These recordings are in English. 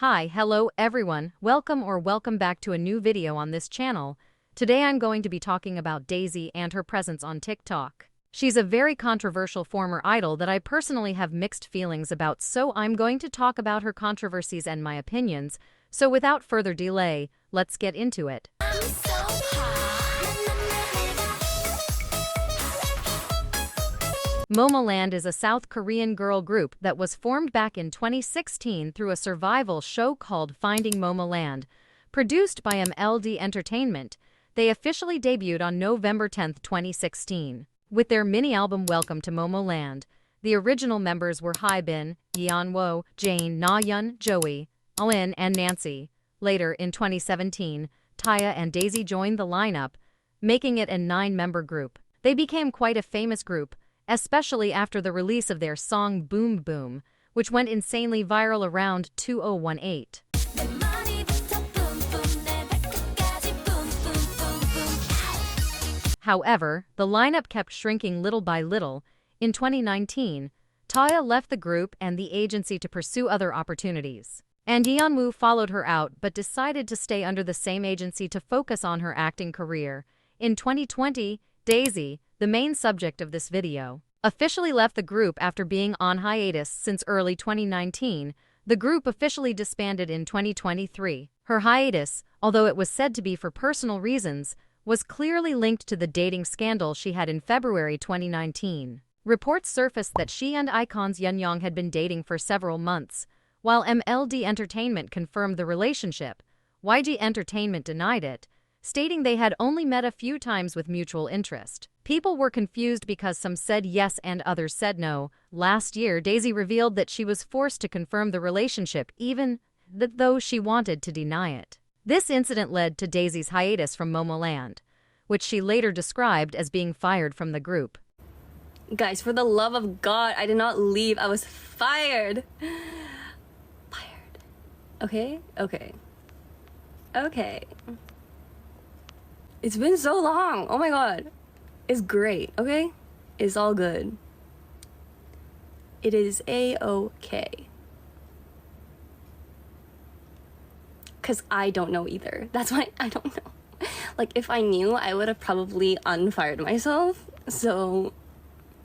Hi, hello everyone, welcome back to a new video on this channel. Today I'm going to be talking about Daisy and her presence on TikTok. She's a very controversial former idol that I personally have mixed feelings about, so I'm going to talk about her controversies and my opinions. So without further delay, let's get into it. momoland is a South Korean girl group that was formed back in 2016 through a survival show called Finding Momoland. Produced by 𝒉𝒐 Entertainment, they officially debuted on November 10, 2016. With their mini-album Welcome to Momoland, the original members were Hybe, Yeonwoo, Jane, Nayeon, Joey, Eun, and Nancy. Later, in 2017, t-ara and Daisy joined the lineup, making it a 9-member group. They became quite a famous group, especially after the release of their song Boom Boom, which went insanely viral around 2018. However, the lineup kept shrinking little by little. In 2019, t-ara left the group and the agency to pursue other opportunities. And Yeonwoo followed her out but decided to stay under the same agency to focus on her acting career. In 2020, Daisy, the main subject of this video, officially left the group after being on hiatus since early 2019. The group officially disbanded in 2023. Her hiatus, although it was said to be for personal reasons, was clearly linked to the dating scandal she had in February 2019. Reports surfaced that she and iKON's Yeonwoo had been dating for several months. While 𝒉𝒐 Entertainment confirmed the relationship, YG Entertainment denied it, stating they had only met a few times with mutual interest. People were confused because some said yes and others said no. Last year, Daisy revealed that she was forced to confirm the relationship even though she wanted to deny it. This incident led to Daisy's hiatus from momoland, which she later described as being fired from the group. Guys, for the love of God, I did not leave. I was fired. Fired. Okay? Okay. It's been so long. Oh my God. It's great, okay? It's all good. It is a-okay. Because I don't know either. That's why I don't know. Like, if I knew, I would have probably unfired myself. So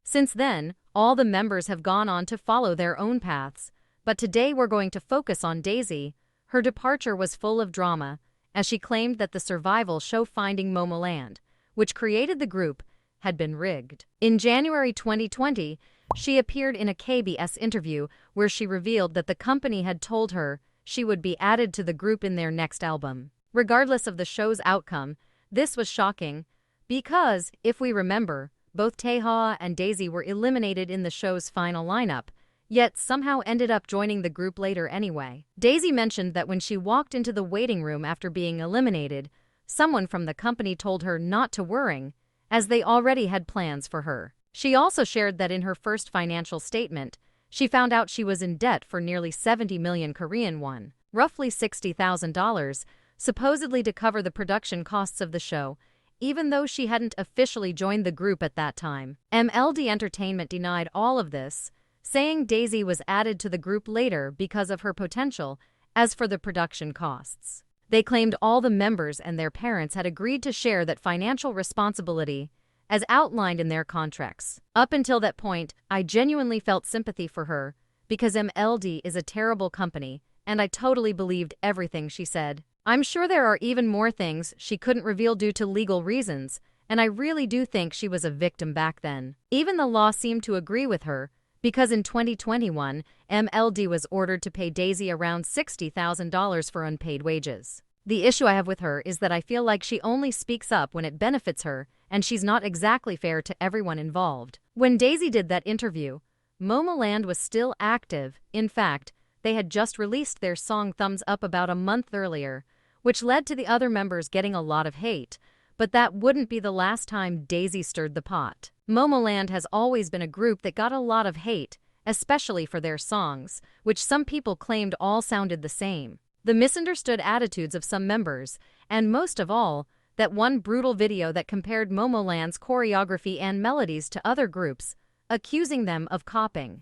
since then, all the members have gone on to follow their own paths. But today we're going to focus on Daisy. Her departure was full of drama, as she claimed that the survival show Finding Momoland, which created the group, had been rigged. In January 2020, she appeared in a KBS interview where she revealed that the company had told her she would be added to the group in their next album. Regardless of the show's outcome, this was shocking because, if we remember, both t-ara and Daisy were eliminated in the show's final lineup, yet somehow ended up joining the group later anyway. Daisy mentioned that when she walked into the waiting room after being eliminated, someone from the company told her not to worry, as they already had plans for her. She also shared that in her first financial statement, she found out she was in debt for nearly 70 million Korean won, roughly $60,000, supposedly to cover the production costs of the show, even though she hadn't officially joined the group at that time. 𝒉𝒐 Entertainment denied all of this, saying Daisy was added to the group later because of her potential. As for the production costs, they claimed all the members and their parents had agreed to share that financial responsibility, as outlined in their contracts. Up until that point, I genuinely felt sympathy for her, because 𝒉𝒐 is a terrible company, and I totally believed everything she said. I'm sure there are even more things she couldn't reveal due to legal reasons, and I really do think she was a victim back then. Even the law seemed to agree with her, because in 2021, 𝒉𝒐 was ordered to pay Daisy around $60,000 for unpaid wages. The issue I have with her is that I feel like she only speaks up when it benefits her, and she's not exactly fair to everyone involved. When Daisy did that interview, momoland was still active. In fact, they had just released their song Thumbs Up about a month earlier, which led to the other members getting a lot of hate. But that wouldn't be the last time Daisy stirred the pot. momoland has always been a group that got a lot of hate, especially for their songs, which some people claimed all sounded the same. The misunderstood attitudes of some members, and most of all, that one brutal video that compared momoland's choreography and melodies to other groups, accusing them of copying.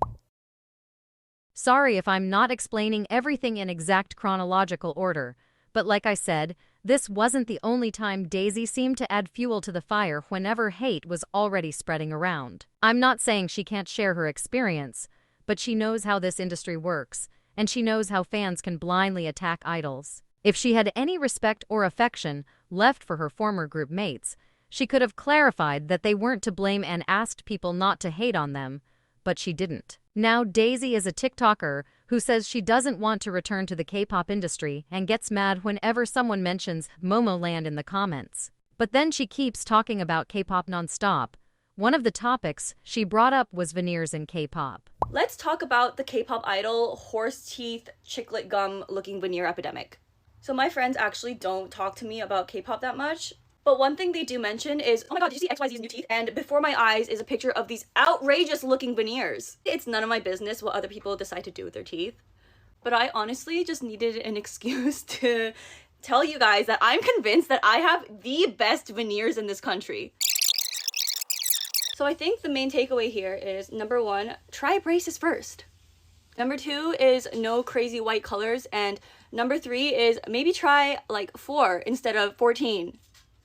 Sorry if I'm not explaining everything in exact chronological order, but like I said, this wasn't the only time 𝒉𝒐 seemed to add fuel to the fire whenever hate was already spreading around. I'm not saying she can't share her experience, but she knows how this industry works, and she knows how fans can blindly attack idols. If she had any respect or affection left for her former group mates, she could have clarified that they weren't to blame and asked people not to hate on them, but she didn't. Now 𝒉𝒐 is a TikToker who says she doesn't want to return to the K-pop industry and gets mad whenever someone mentions momoland in the comments. But then she keeps talking about K-pop nonstop. One of the topics she brought up was veneers in K-pop. Let's talk about the K-pop idol horse teeth chiclet gum looking veneer epidemic. So my friends actually don't talk to me about K-pop that much. But one thing they do mention is, oh my god, did you see XYZ's new teeth? And before my eyes is a picture of these outrageous looking veneers. It's none of my business what other people decide to do with their teeth. But I honestly just needed an excuse to tell you guys that I'm convinced that I have the best veneers in this country. So I think the main takeaway here is, number one, try braces first. Number two is no crazy white colors. And number three is maybe try like 4 instead of 14.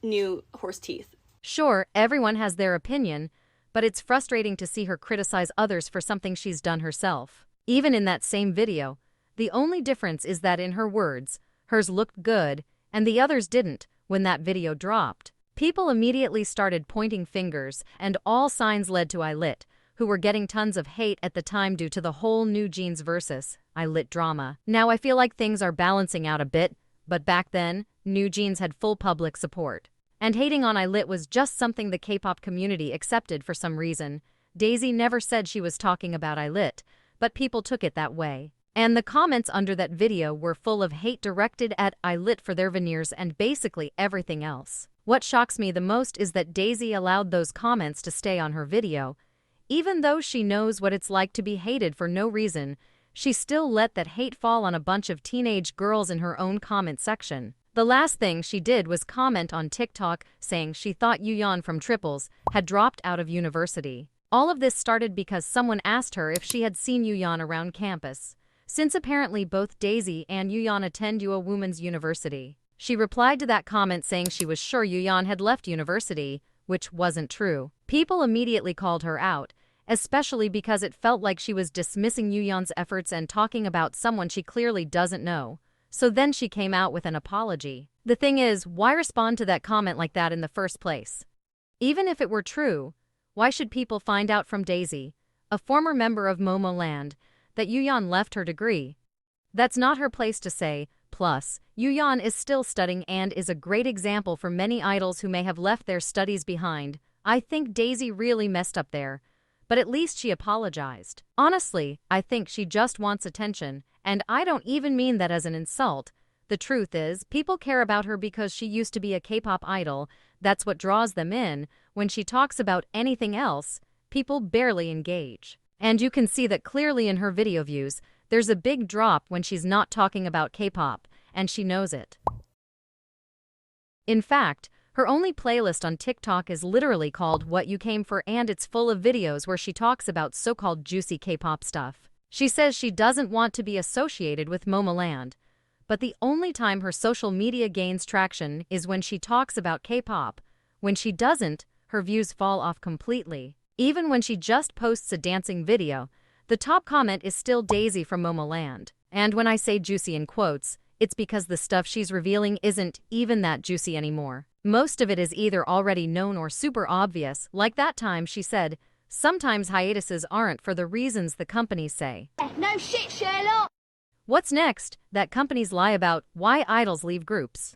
New horse teeth. Sure, everyone has their opinion, but it's frustrating to see her criticize others for something she's done herself. Even in that same video, the only difference is that in her words, hers looked good, and the others didn't when that video dropped. People immediately started pointing fingers, and all signs led to illit, who were getting tons of hate at the time due to the whole NewJeans versus illit drama. Now I feel like things are balancing out a bit, but back then, NewJeans had full public support. And hating on illit was just something the K-pop community accepted for some reason. 𝒉𝒐 never said she was talking about illit, but people took it that way. And the comments under that video were full of hate directed at illit for their veneers and basically everything else. What shocks me the most is that 𝒉𝒐 allowed those comments to stay on her video. Even though she knows what it's like to be hated for no reason, she still let that hate fall on a bunch of teenage girls in her own comment section. The last thing she did was comment on TikTok saying she thought yooyeon from ≟ had dropped out of university. All of this started because someone asked her if she had seen yooyeon around campus, since apparently both 𝒉𝒐 and yooyeon attend a women's university. She replied to that comment saying she was sure yooyeon had left university, which wasn't true. People immediately called her out, especially because it felt like she was dismissing yooyeon's efforts and talking about someone she clearly doesn't know. So then she came out with an apology. The thing is, why respond to that comment like that in the first place? Even if it were true, why should people find out from 𝒉𝒐, a former member of momoland, that yooyeon left her degree? That's not her place to say. Plus, yooyeon is still studying and is a great example for many idols who may have left their studies behind. I think 𝒉𝒐 really messed up there, but at least she apologized. Honestly, I think she just wants attention. And I don't even mean that as an insult. The truth is, people care about her because she used to be a K-pop idol. That's what draws them in. When she talks about anything else, people barely engage. And you can see that clearly in her video views. There's a big drop when she's not talking about K-pop, and she knows it. In fact, her only playlist on TikTok is literally called What You Came For, and it's full of videos where she talks about so-called juicy K-pop stuff. She says she doesn't want to be associated with momoland, but the only time her social media gains traction is when she talks about K-pop. When she doesn't, her views fall off completely. Even when she just posts a dancing video, the top comment is still 𝒉𝒐 from momoland. And when I say juicy in quotes, it's because the stuff she's revealing isn't even that juicy anymore. Most of it is either already known or super obvious, like that time she said, sometimes hiatuses aren't for the reasons the companies say. No shit, Sherlock! What's next? That companies lie about why idols leave groups.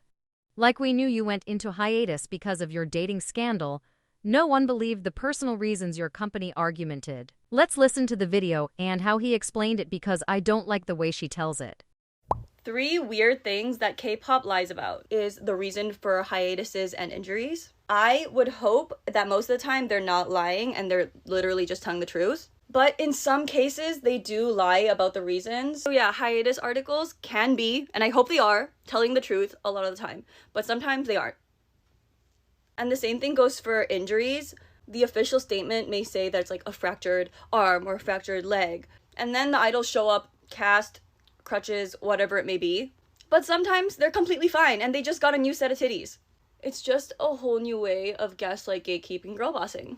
Like we knew you went into hiatus because of your dating scandal. No one believed the personal reasons your company argumented. Let's listen to the video and how he explained it because I don't like the way she tells it. 3 weird things that K-pop lies about is the reason for hiatuses and injuries. I would hope that most of the time they're not lying and they're literally just telling the truth. But in some cases, they do lie about the reasons. So yeah, hiatus articles can be, and I hope they are, telling the truth a lot of the time. But sometimes they aren't. And the same thing goes for injuries. The official statement may say that it's like a fractured arm or a fractured leg. and then the idols show up, cast, crutches, whatever it may be. But sometimes they're completely fine and they just got a new set of titties. It's just a whole new way of gaslight gatekeeping girl bossing.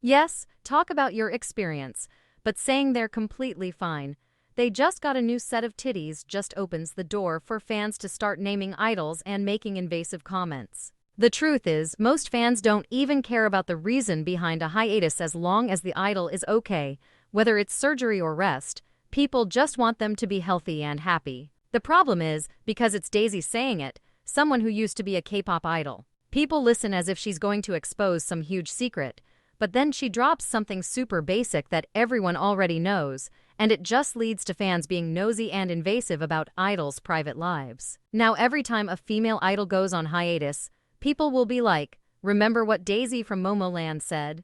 Yes, talk about your experience, but saying they're completely fine. They just got a new set of titties just opens the door for fans to start naming idols and making invasive comments. The truth is, most fans don't even care about the reason behind a hiatus as long as the idol is okay, whether it's surgery or rest. People just want them to be healthy and happy. The problem is, because it's Daisy saying it, someone who used to be a K-pop idol. People listen as if she's going to expose some huge secret, but then she drops something super basic that everyone already knows, and it just leads to fans being nosy and invasive about idols' private lives. Now every time a female idol goes on hiatus, people will be like, remember what Daisy from momoland said?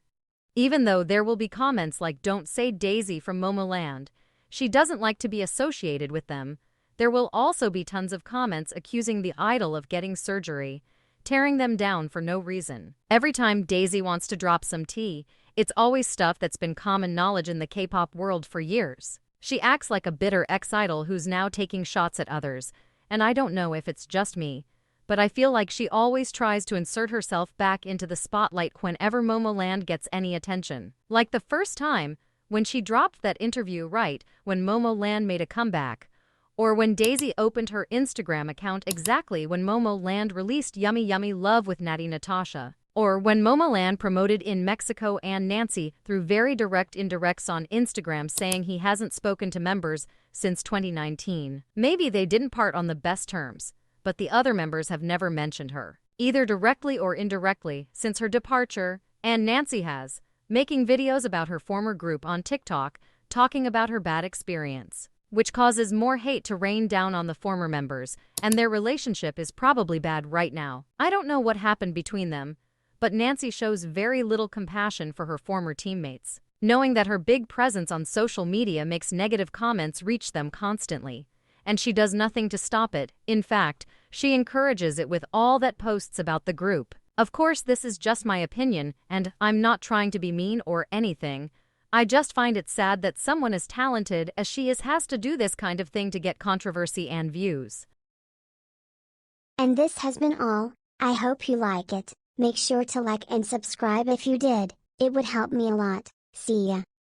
Even though there will be comments like don't say Daisy from momoland, she doesn't like to be associated with them. There will also be tons of comments accusing the idol of getting surgery, tearing them down for no reason. Every time Daisy wants to drop some tea, it's always stuff that's been common knowledge in the K-pop world for years. She acts like a bitter ex-idol who's now taking shots at others, and I don't know if it's just me, but I feel like she always tries to insert herself back into the spotlight whenever momoland gets any attention. Like the first time, when she dropped that interview right when momoland made a comeback, or when Daisy opened her Instagram account exactly when momoland released Yummy Yummy Love with Natty Natasha, or when momoland promoted in Mexico and Nancy through very direct indirects on Instagram saying he hasn't spoken to members since 2019. Maybe they didn't part on the best terms, but the other members have never mentioned her, either directly or indirectly, since her departure, and Nancy has, making videos about her former group on TikTok, talking about her bad experience, which causes more hate to rain down on the former members, and their relationship is probably bad right now. I don't know what happened between them, but Nancy shows very little compassion for her former teammates, knowing that her big presence on social media makes negative comments reach them constantly, and she does nothing to stop it. In fact, she encourages it with all that posts about the group. Of course, this is just my opinion, and I'm not trying to be mean or anything. I just find it sad that someone as talented as she is has to do this kind of thing to get controversy and views. And this has been all. I hope you like it. Make sure to like and subscribe if you did. It would help me a lot. See ya.